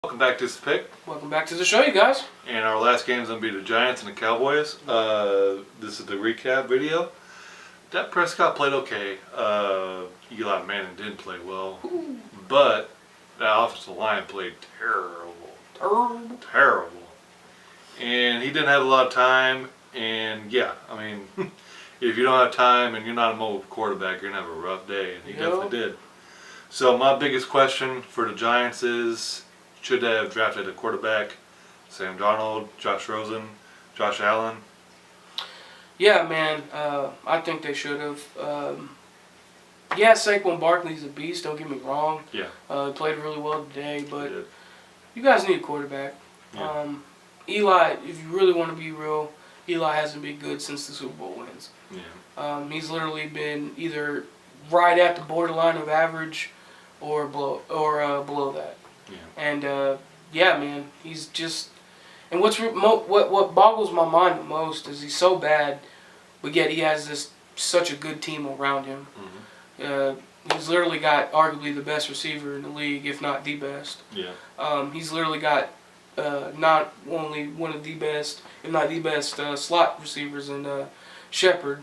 Welcome back to this pick. Welcome back to the show, you guys. And our last game is going to be the Giants and the Cowboys. This is the recap video. Dak Prescott played okay. Eli Manning didn't play well. But that offensive line played terrible. And he didn't have a lot of time. And yeah, I mean, if you don't have time and you're not a mobile quarterback, you're going to have a rough day. And he definitely did. So my biggest question for the Giants is, should they have drafted a quarterback? Sam Darnold, Josh Rosen, Josh Allen? Yeah, man. I think they should have. Yeah, Saquon Barkley's a beast. Don't get me wrong. Yeah. He played really well today, but Yeah. you guys need a quarterback. Yeah. Eli, if you really want to be real, Eli hasn't been good since the Super Bowl wins. Yeah. He's literally been either right at the borderline of average or below that. Yeah. And yeah, man, he's just. And what boggles my mind the most is he's so bad, but yet he has such a good team around him. Mm-hmm. He's literally got arguably the best receiver in the league, if not the best. Yeah. He's literally got not only one of the best, if not the best, slot receivers in Shepard,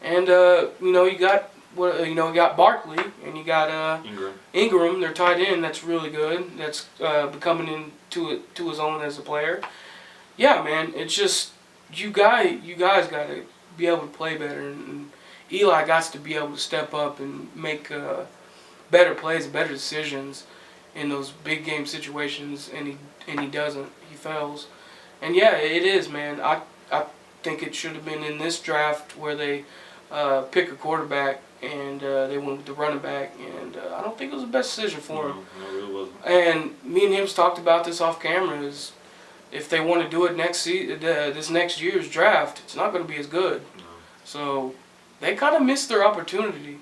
and you got. You got Barkley and you got Ingram, their tight end. That's really good. That's becoming into his own as a player. Yeah, man. It's just you guys got to be able to play better, and Eli got to be able to step up and make better plays, better decisions in those big game situations. And he doesn't. He fails. And yeah, it is, man. I think it should have been in this draft where they pick a quarterback. And they went with the running back, and I don't think it was the best decision for him. No, it really wasn't. And me and him talked about this off camera. Is if they want to do it this next year's draft, it's not going to be as good. No. So they kind of missed their opportunity.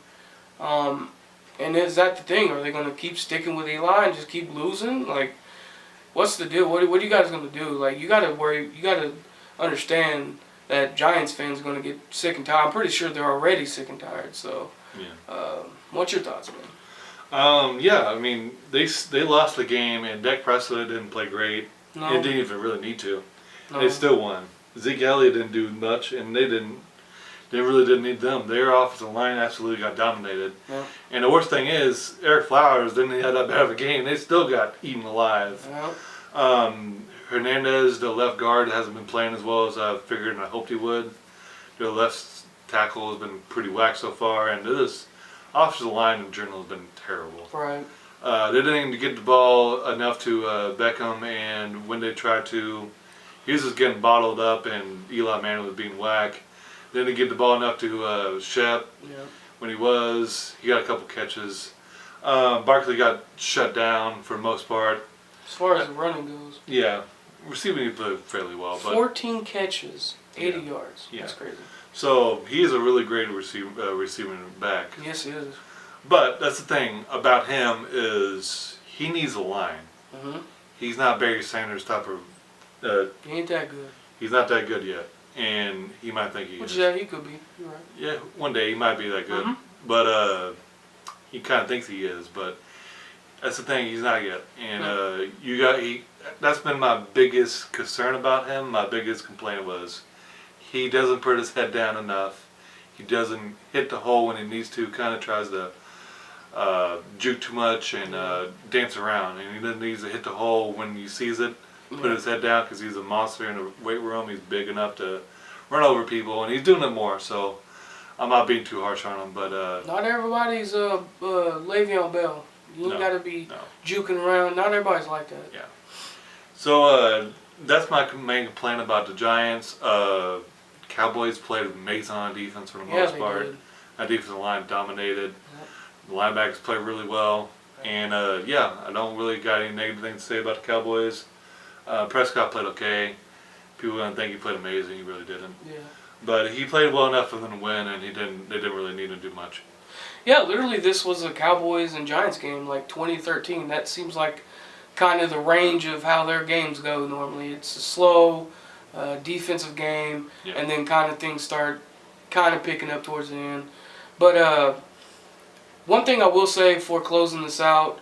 And is that the thing? Are they going to keep sticking with Eli and just keep losing? Like, what's the deal? What are you guys going to do? Like, you got to worry. You got to understand that Giants fans are going to get sick and tired. I'm pretty sure they're already sick and tired. So, what's your thoughts, man? Yeah, I mean, they lost the game, and Dak Prescott didn't play great. No. It didn't even really need to. No. They still won. Zeke Elliott didn't do much, and they really didn't need them. Their offensive line absolutely got dominated. Yeah. And the worst thing is, Eric Flowers didn't have that bad of a game. They still got eaten alive. Yeah. Hernandez, the left guard, hasn't been playing as well as I figured and I hoped he would. The left tackle has been pretty whack so far, and this offensive line in general has been terrible. Right. They didn't even get the ball enough to Beckham, and when they tried to, he was just getting bottled up, and Eli Manning was being whack. They didn't get the ball enough to Shep. Yeah. When he got a couple catches. Barkley got shut down for the most part. As far as the running goes. Yeah. Receiving he played fairly well. But 14 catches, 80 yards. Yeah. That's crazy. So he is a really great receiving back. Yes, he is. But that's the thing about him is he needs a line. Mm-hmm. He's not Barry Sanders type of. He ain't that good. He's not that good yet, and he might think he is. Which yeah, he could be. You're right. Yeah, one day he might be that good. Mm-hmm. But he kind of thinks he is. But that's the thing, he's not yet. And that's been my biggest concern about him. My biggest complaint was he doesn't put his head down enough. He doesn't hit the hole when he needs to. Kind of tries to juke too much and dance around. And he doesn't need to hit the hole when he sees it. Put his head down because he's a monster in the weight room. He's big enough to run over people, and he's doing it more. So I'm not being too harsh on him. But not everybody's Le'Veon Bell. You ain't got to be juking around. Not everybody's like that. Yeah. So that's my main complaint about the Giants. Cowboys played amazing on defense for the most part. Did. That defensive line dominated. The linebackers played really well. And I don't really got any negative things to say about the Cowboys. Prescott played okay. People are gonna think he played amazing. He really didn't. Yeah. But he played well enough for them to win, and they didn't really need to do much. Yeah, literally, this was a Cowboys and Giants game, like 2013. That seems like kind of the range of how their games go normally. It's a slow defensive game, and then kind of things start kind of picking up towards the end. But one thing I will say before closing this out,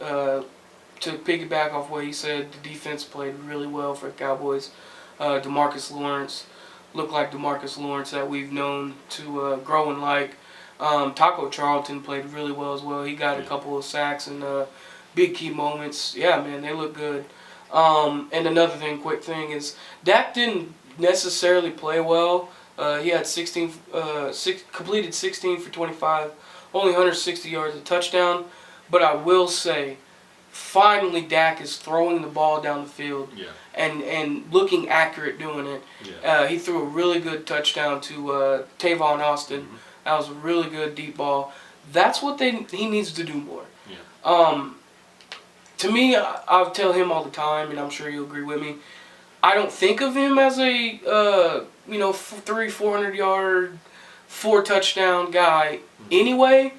to piggyback off what he said, the defense played really well for the Cowboys. DeMarcus Lawrence looked like DeMarcus Lawrence that we've known to grow and like. Taco Charlton played really well as well. He got a couple of sacks and big key moments. Yeah, man, they look good. And another thing, quick thing, is Dak didn't necessarily play well. He had completed 16 for 25, only 160 yards, a touchdown. But I will say, finally Dak is throwing the ball down the field and looking accurate doing it. Yeah. He threw a really good touchdown to Tavon Austin. Mm-hmm. That was a really good deep ball. That's what he needs to do more. Yeah. To me, I'll tell him all the time, and I'm sure you'll agree with me, I don't think of him as a 400 yard, 4 touchdown guy anyway,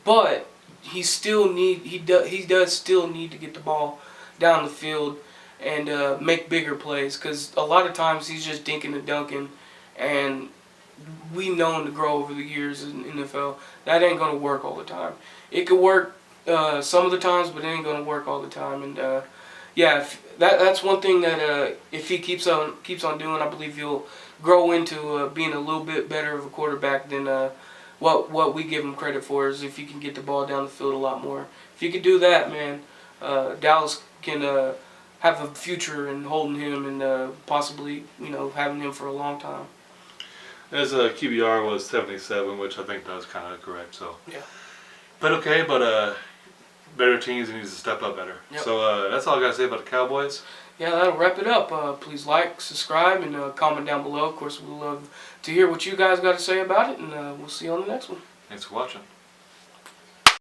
but he does still need to get the ball down the field and make bigger plays, because a lot of times he's just dinking and dunking, and we've known to grow over the years in NFL. That ain't gonna work all the time. It could work some of the times, but it ain't gonna work all the time. And that's one thing that if he keeps on doing, I believe he'll grow into being a little bit better of a quarterback than what we give him credit for. Is if he can get the ball down the field a lot more. If he could do that, man, Dallas can have a future in holding him and possibly having him for a long time. His QBR was 77, which I think that was kind of correct. So. Yeah. But better teams needs to step up better. Yep. So that's all I got to say about the Cowboys. Yeah, that'll wrap it up. Please like, subscribe, and comment down below. Of course, we'd love to hear what you guys got to say about it, and we'll see you on the next one. Thanks for watching.